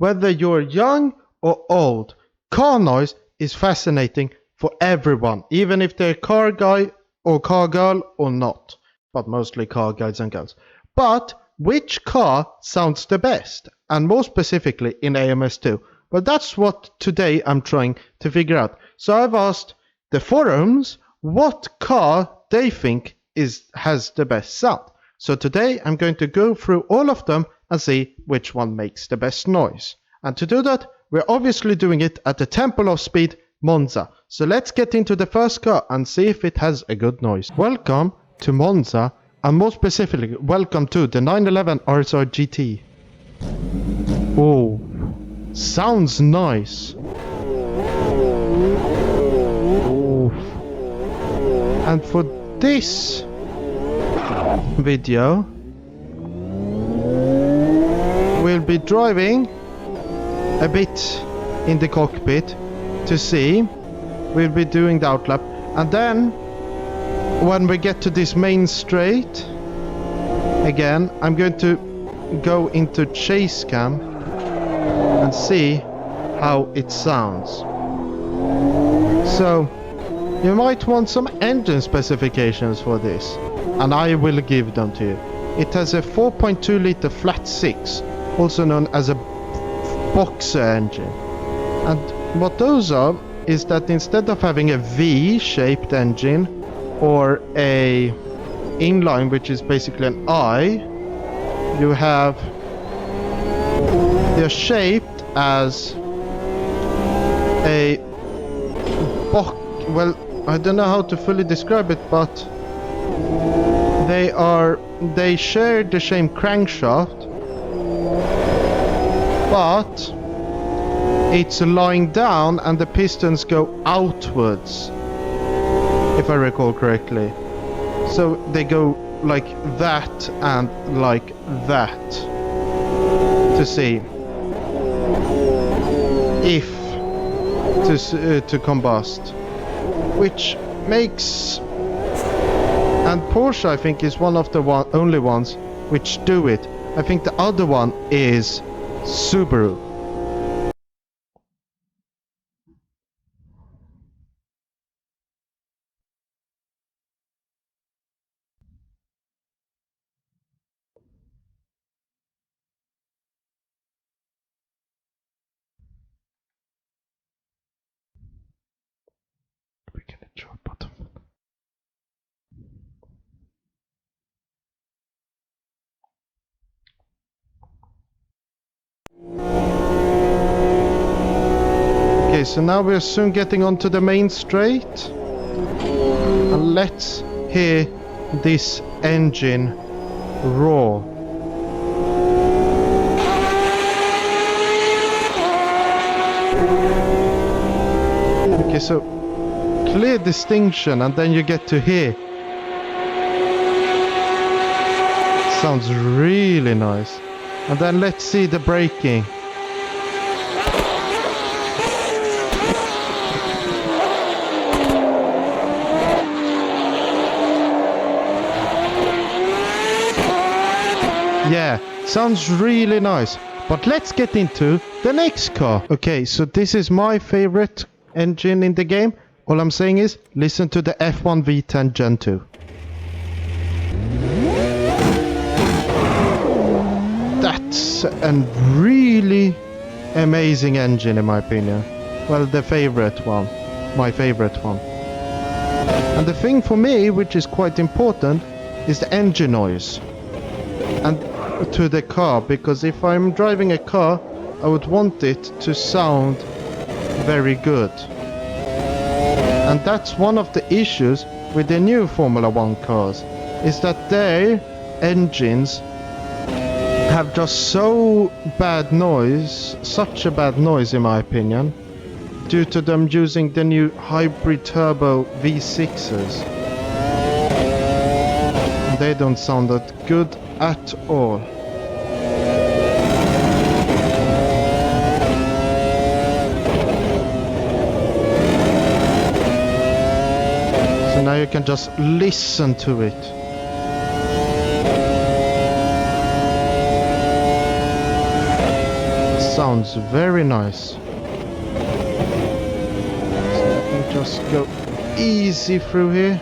Whether you're young or old, car noise is fascinating for everyone, even if they're car guy or car girl or not. But mostly car guys and girls. But which car sounds the best? And more specifically in AMS2. Well, that's what today I'm trying to figure out. So I've asked the forums what car they think has the best sound. So today I'm going to go through all of them and see which one makes the best noise. And to do that, we're obviously doing it at the Temple of Speed, Monza. So let's get into the first car and see if it has a good noise. Welcome to Monza, and more specifically, welcome to the 911 RSR GT. Oh, sounds nice. Oh. And for this video, we'll be driving a bit in the cockpit to see. We'll be doing the outlap, and then when we get to this main straight again, I'm going to go into chase cam and see how it sounds. So you might want some engine specifications for this, and I will give them to you. It has a 4.2 liter flat 6, also known as a boxer engine. And what those are is that instead of having a V-shaped engine or a inline, which is basically an I, they're shaped as a box. Well, I don't know how to fully describe it, but they share the same crankshaft, but it's lying down and the pistons go outwards, if I recall correctly. So they go like that and like that to see if to combust, which makes, and Porsche I think is one of the only ones which do it. I think the other one is Subaru. We can enjoy bottom. Okay, so now we're soon getting onto the main straight. And let's hear this engine roar. Okay, so clear distinction, and then you get to hear. Sounds really nice. And then let's see the braking. Yeah, sounds really nice. But let's get into the next car. Okay, so this is my favorite engine in the game. All I'm saying is, listen to the F1 V10 Gen 2. That's a really amazing engine in my opinion. Well, the favorite one. My favorite one. And the thing for me, which is quite important, is the engine noise. And to the car, because if I'm driving a car, I would want it to sound very good. And that's one of the issues with the new Formula 1 cars, is that their engines have just so bad noise, such a bad noise in my opinion, due to them using the new hybrid turbo V6s. They don't sound that good at all. So now you can just listen to it. sounds very nice. So let me just go easy through here.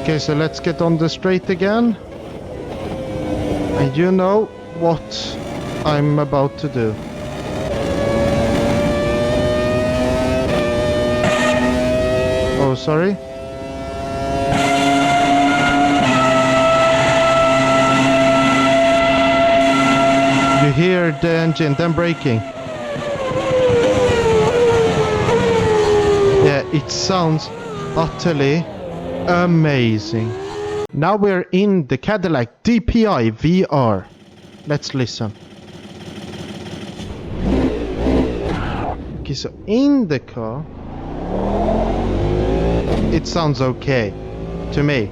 Okay, so let's get on the straight again. And you know what I'm about to do. Oh, sorry. You hear the engine, then braking. Yeah, it sounds utterly amazing. Now we're in the Cadillac DPI VR. Let's listen. Okay, so in the car, it sounds okay to me.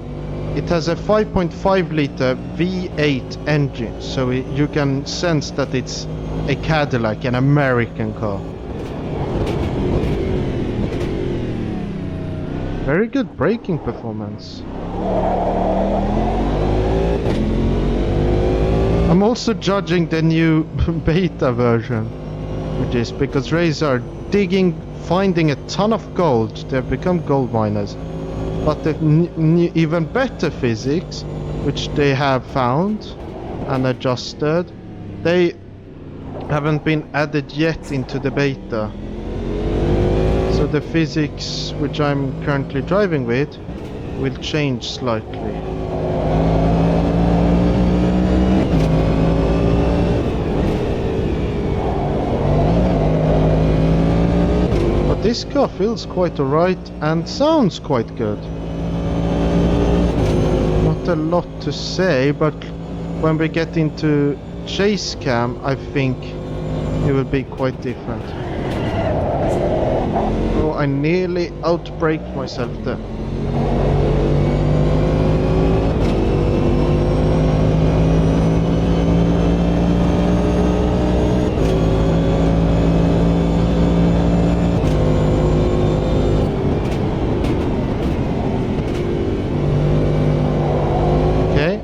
It has a 5.5 liter V8 engine, so you can sense that it's a Cadillac, an American car. Very good braking performance. I'm also judging the new beta version with this because Rays are finding a ton of gold. They've become gold miners. But the even better physics, which they have found and adjusted, they haven't been added yet into the beta. So the physics which I'm currently driving with will change slightly. But this car feels quite alright and sounds quite good. Not a lot to say, but when we get into chase cam, I think it will be quite different. Oh, I nearly outbraked myself there. Okay,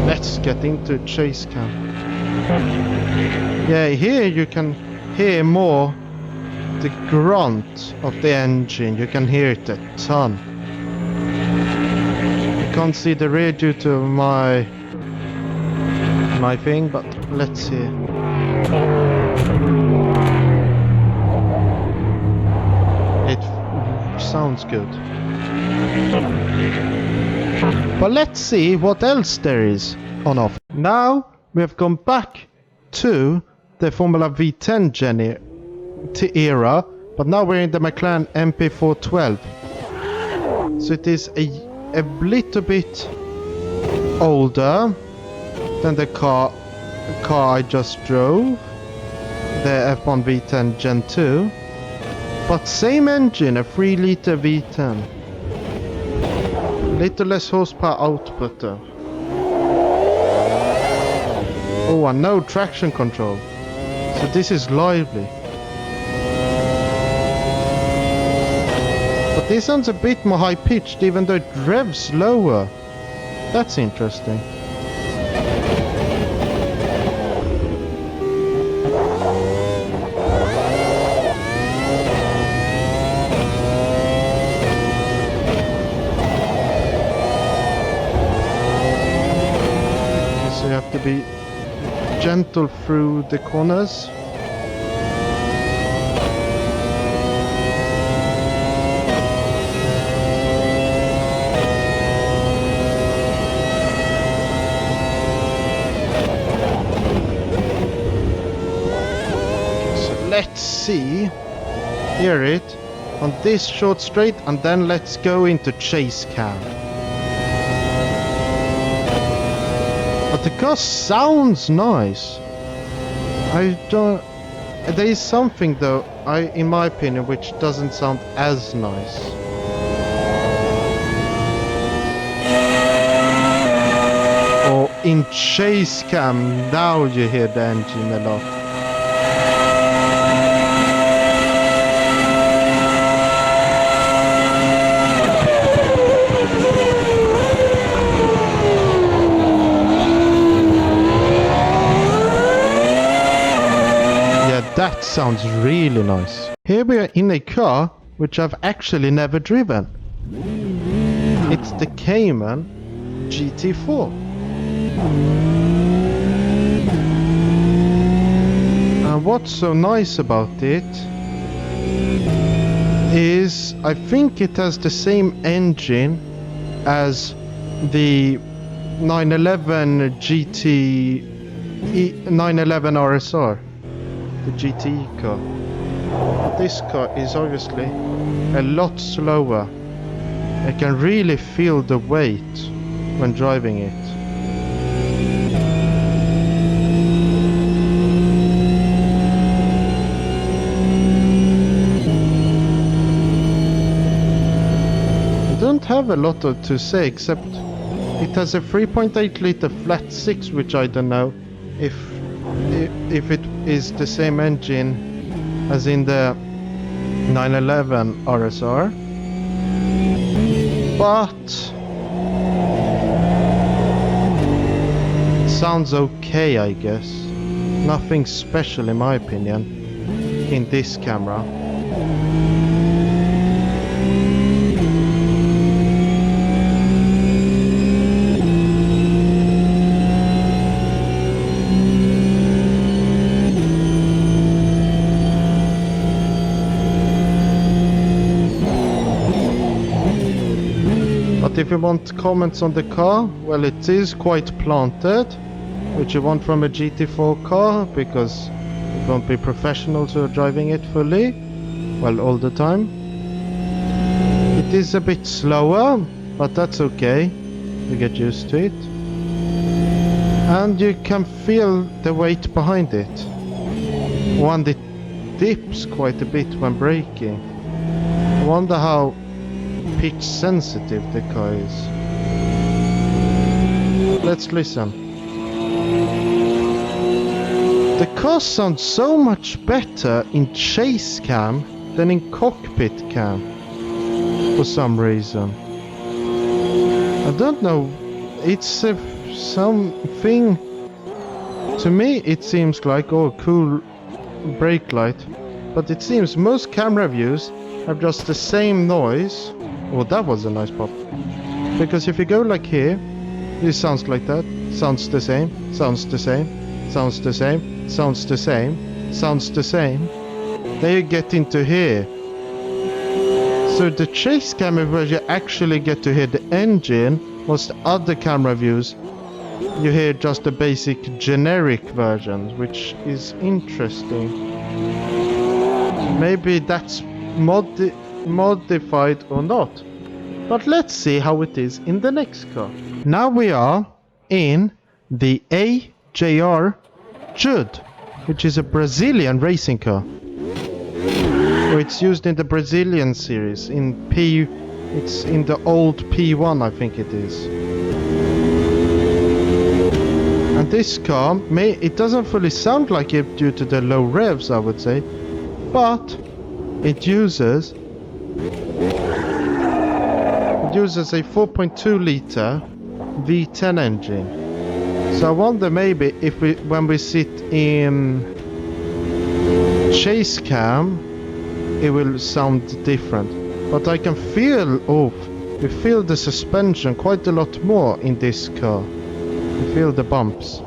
let's get into chase cam. Yeah, here you can hear more the grunt of the engine. You can hear it a ton. I can't see the rear due to my thing, but let's see. It sounds good. But let's see what else there is on offer. Now we have gone back to the Formula V10 era, but now we're in the McLaren MP412. So it is a little bit older than the car I just drove, the F1 V10 Gen 2, but same engine, a 3 liter V10. Little less horsepower output though. Oh, and no traction control. So this is lively. But this sounds a bit more high-pitched even though it revs lower. That's interesting. So you have to be gentle through the corners. Let's see, hear it on this short straight, and then let's go into chase cam. But the car sounds nice. There is something though, in my opinion, which doesn't sound as nice. Or in chase cam, now you hear the engine a lot. sounds really nice. Here we are in a car which I've actually never driven. It's the Cayman GT4. And what's so nice about it is I think it has the same engine as the 911 GT 911 RSR, the GTE car. This car is obviously a lot slower. I can really feel the weight when driving it. I don't have a lot to say except it has a 3.8 liter flat 6, which I don't know if it is the same engine as in the 911 RSR, but it sounds okay, I guess. Nothing special in my opinion in this camera. If you want comments on the car, well, it is quite planted, which you want from a GT4 car, because it won't be professional to driving it fully, well, all the time. It is a bit slower, but that's okay, you get used to it. And you can feel the weight behind it. One, it dips quite a bit when braking. I wonder how pitch sensitive the car is. Let's listen. The car sounds so much better in chase cam than in cockpit cam for some reason. I don't know, it's something to me. It seems like, oh, cool brake light, but it seems most camera views have just the same noise. Oh, that was a nice pop. Because if you go like here, it sounds like that. Sounds the same. Sounds the same. Sounds the same. Sounds the same. Sounds the same. Then you get into here. So the chase camera where you actually get to hear the engine, was the other camera views you hear just the basic generic versions, which is interesting. Maybe that's modified or not, but let's see how it is in the next car. Now we are in the AJR Jude, which is a Brazilian racing car. It's used in the Brazilian series in it's in the old P1, I think it is. And this car, it doesn't fully sound like it due to the low revs, I would say, but it uses a 4.2 liter V10 engine. So I wonder maybe if when we sit in chase cam, it will sound different. But I can feel, you feel the suspension quite a lot more in this car. You feel the bumps.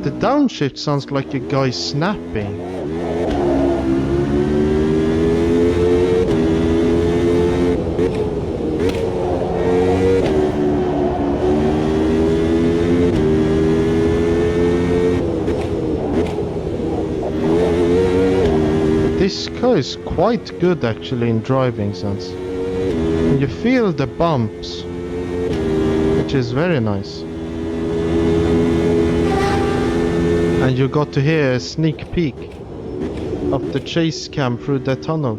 The downshift sounds like a guy snapping. This car is quite good actually in driving sense. And you feel the bumps, which is very nice. And you got to hear a sneak peek of the chase cam through the tunnel.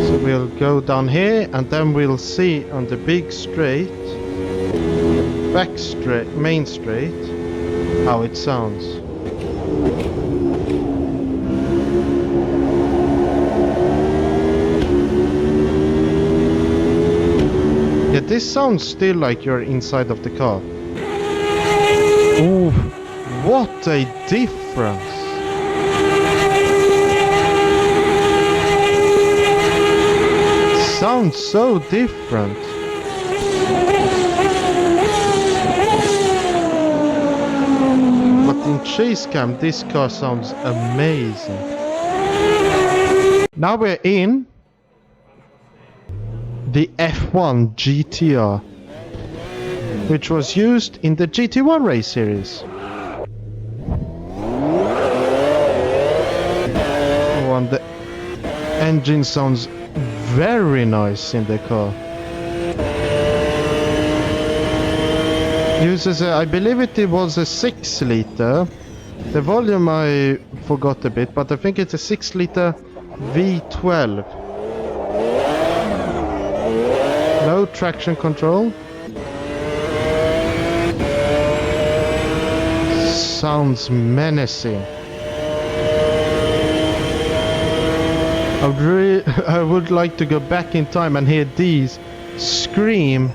So we'll go down here and then we'll see on the big straight, main straight, how it sounds. Yeah, this sounds still like you're inside of the car. Ooh, what a difference! Sounds so different. But in chase cam, this car sounds amazing. Now we're in the F1 GTR, which was used in the GT1 race series. Oh, and the engine sounds very nice in the car. Uses I believe it was a 6 liter. The volume I forgot a bit, but I think it's a 6 liter V12. No traction control. Sounds menacing. I would like to go back in time and hear these scream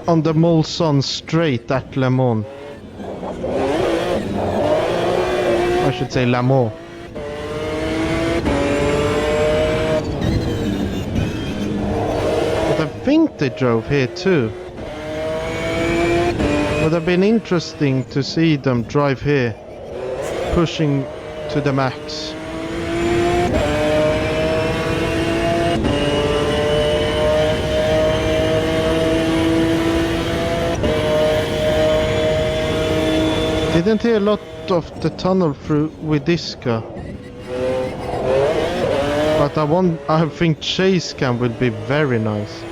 on the Mulsanne straight at Le Mans. I should say Le Mans. But I think they drove here too. Would have been interesting to see them drive here, pushing to the max. Didn't hear a lot of the tunnel through with this car. But I think chase cam will be very nice.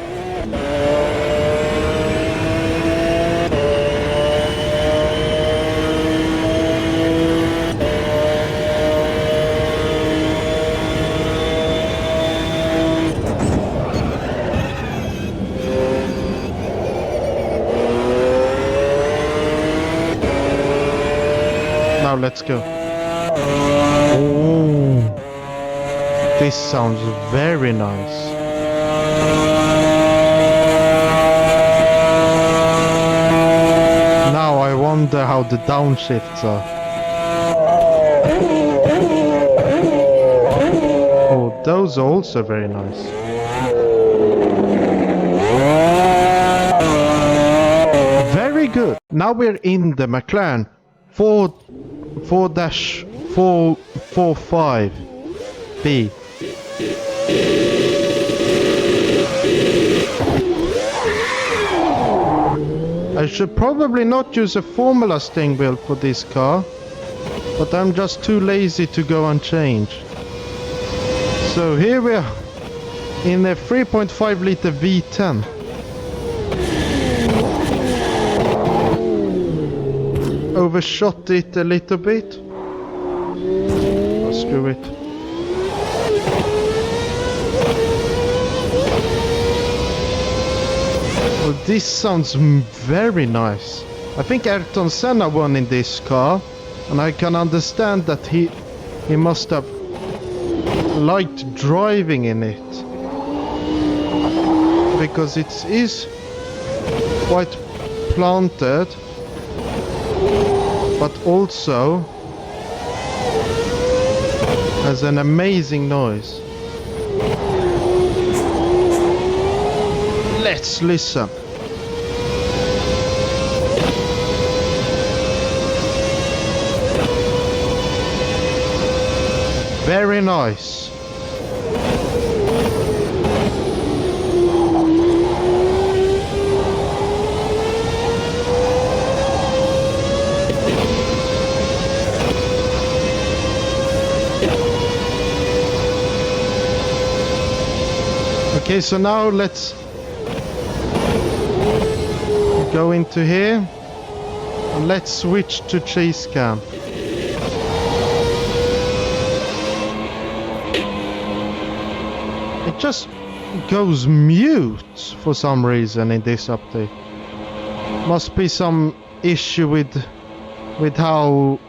Now let's go. Oh, this sounds very nice. Now I wonder how the downshifts are. Oh, those are also very nice. Very good. Now we're in the McLaren 4-445B. I should probably not use a Formula steering wheel for this car, but I'm just too lazy to go and change. So here we are in a 3.5 liter V10. Overshot it a little bit. Oh, screw it. Well, this sounds very nice. I think Ayrton Senna won in this car, and I can understand that he must have liked driving in it, because it is quite planted, but also has an amazing noise. Let's listen. Very nice. Okay, so now let's go into here and let's switch to chase cam. It just goes mute for some reason in this update. Must be some issue with how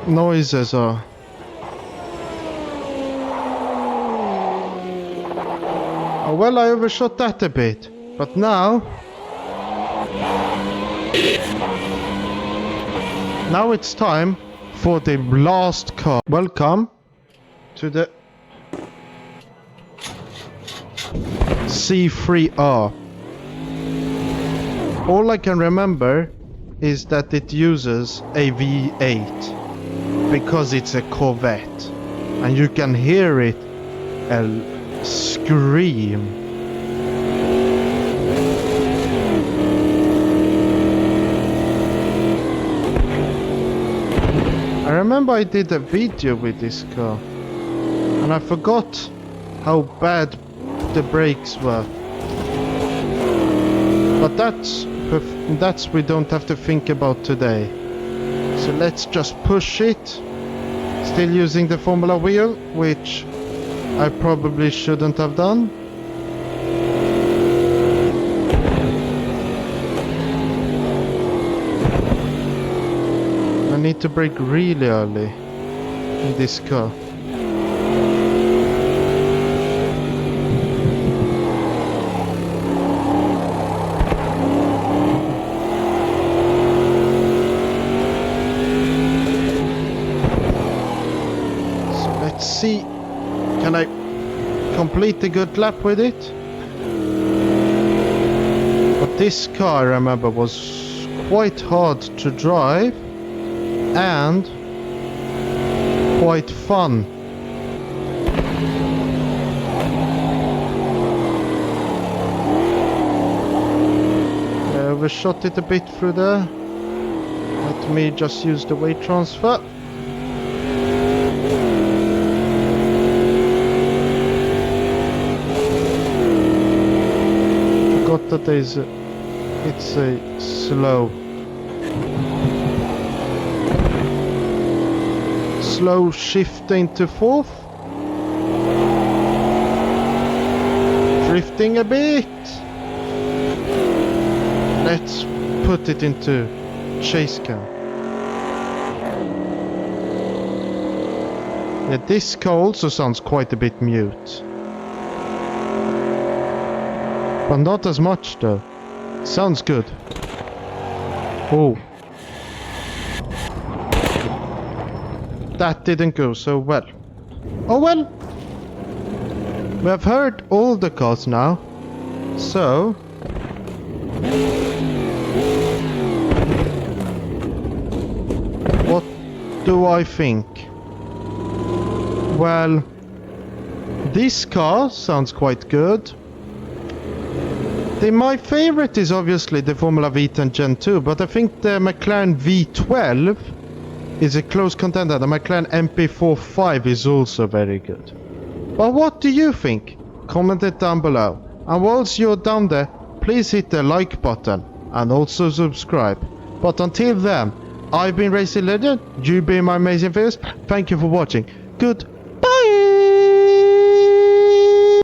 noises are. Oh, well, I overshot that a bit. But now it's time for the last car. Welcome to the C3R. All I can remember is that it uses a V8 because it's a Corvette, and you can hear it scream. I remember I did a video with this car, and I forgot how bad the brakes were. But that's we don't have to think about today. So let's just push it. Still using the Formula wheel, which I probably shouldn't have done. I need to brake really early in this car. See, can I complete a good lap with it? But this car, I remember, was quite hard to drive and quite fun. I overshot it a bit through there. Let me just use the weight transfer. That it's a slow shift into fourth, drifting a bit. Let's put it into chase cam. Yeah, this car also sounds quite a bit mute. But not as much though. Sounds good. Oh. That didn't go so well. Oh well. We have heard all the cars now. So what do I think? Well, this car sounds quite good. My favorite is obviously the Formula V10 Gen 2, but I think the McLaren V12 is a close contender. The McLaren MP45 is also very good. But what do you think? Comment it down below. And whilst you're down there, please hit the like button and also subscribe. But until then, I've been Racing Legend, you've been my amazing viewers. Thank you for watching. Good